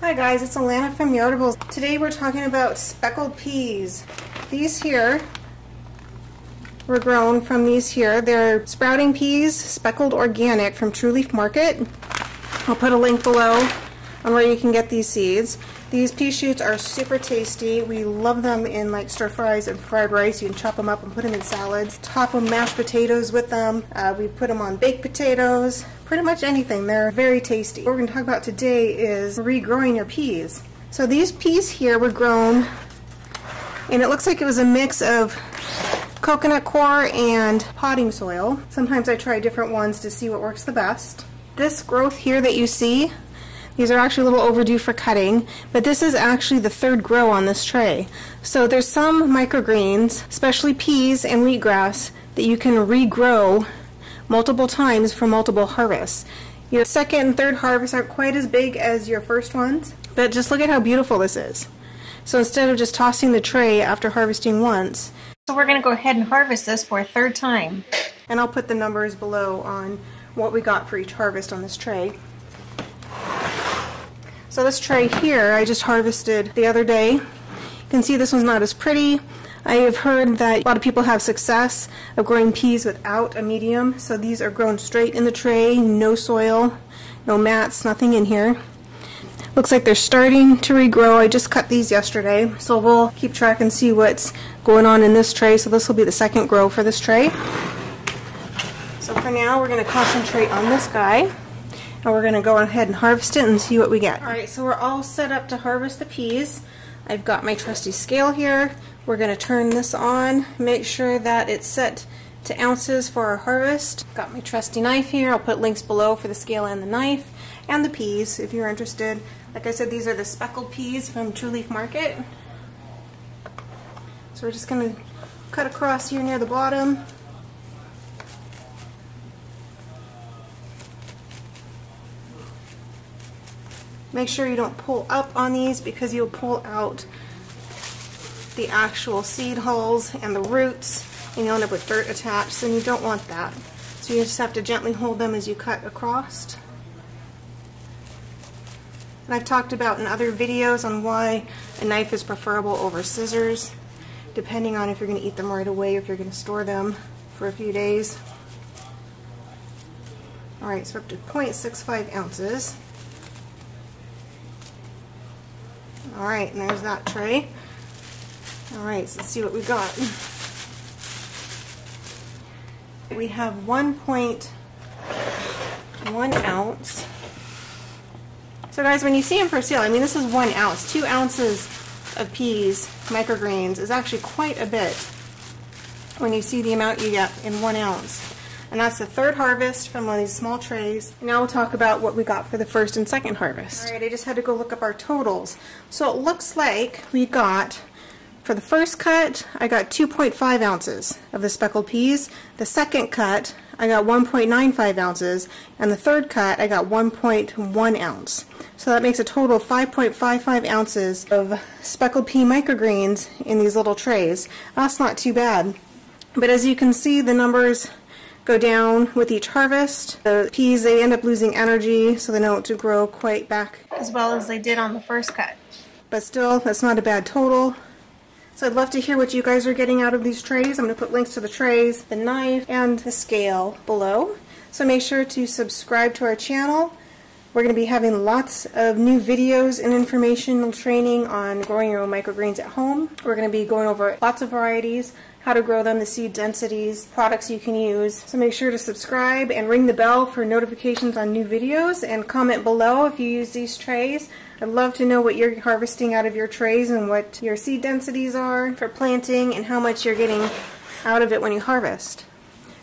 Hi guys, it's Alana from Yardables. Today we're talking about speckled peas. These here were grown from these here. They're sprouting peas, speckled organic from True Leaf Market. I'll put a link below on where you can get these seeds. These pea shoots are super tasty. We love them in like stir fries and fried rice. You can chop them up and put them in salads. Top them mashed potatoes with them. We put them on baked potatoes. Pretty much anything. They're very tasty. What we're going to talk about today is regrowing your peas. So these peas here were grown, and it looks like it was a mix of coconut coir and potting soil. Sometimes I try different ones to see what works the best. This growth here that you see, these are actually a little overdue for cutting, but this is actually the third grow on this tray. So there's some microgreens, especially peas and wheatgrass, that you can regrow multiple times for multiple harvests. Your second and third harvests aren't quite as big as your first ones, but just look at how beautiful this is. So instead of just tossing the tray after harvesting once, so we're going to go ahead and harvest this for a third time. And I'll put the numbers below on what we got for each harvest on this tray. So this tray here I just harvested the other day. You can see this one's not as pretty. I have heard that a lot of people have success of growing peas without a medium, so these are grown straight in the tray, no soil, no mats, nothing in here. Looks like they're starting to regrow. I just cut these yesterday, so we'll keep track and see what's going on in this tray. So this will be the second grow for this tray. So for now we're going to concentrate on this guy, and we're going to go ahead and harvest it and see what we get. Alright, so we're all set up to harvest the peas. I've got my trusty scale here. We're going to turn this on, make sure that it's set to ounces for our harvest. Got my trusty knife here. I'll put links below for the scale and the knife and the peas if you're interested. Like I said, these are the speckled peas from True Leaf Market. So we're just going to cut across here near the bottom. Make sure you don't pull up on these because you'll pull out the actual seed hulls and the roots, and you'll end up with dirt attached, and you don't want that. So you just have to gently hold them as you cut across. And I've talked about in other videos on why a knife is preferable over scissors, depending on if you're going to eat them right away or if you're going to store them for a few days. Alright, so up to 0.65 ounces. Alright, and there's that tray. Alright, so let's see what we got. We have 1.1 ounce. So guys, when you see them for sale, I mean this is 1 ounce. 2 ounces of peas, microgreens, is actually quite a bit when you see the amount you get in 1 ounce. And that's the third harvest from one of these small trays. Now we'll talk about what we got for the first and second harvest. Alright, I just had to go look up our totals. So it looks like we got, for the first cut, I got 2.5 ounces of the speckled peas. The second cut, I got 1.95 ounces. And the third cut, I got 1.1 ounce. So that makes a total of 5.55 ounces of speckled pea microgreens in these little trays. That's not too bad. But as you can see, the numbers go down with each harvest. The peas, they end up losing energy, so they don't grow quite back as well as they did on the first cut. But still, that's not a bad total. So I'd love to hear what you guys are getting out of these trays. I'm going to put links to the trays, the knife, and the scale below. So make sure to subscribe to our channel. We're going to be having lots of new videos and informational training on growing your own microgreens at home. We're going to be going over lots of varieties, how to grow them, the seed densities, products you can use. So make sure to subscribe and ring the bell for notifications on new videos, and comment below if you use these trays. I'd love to know what you're harvesting out of your trays and what your seed densities are for planting and how much you're getting out of it when you harvest.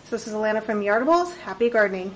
So this is Alana from Yardables. Happy gardening.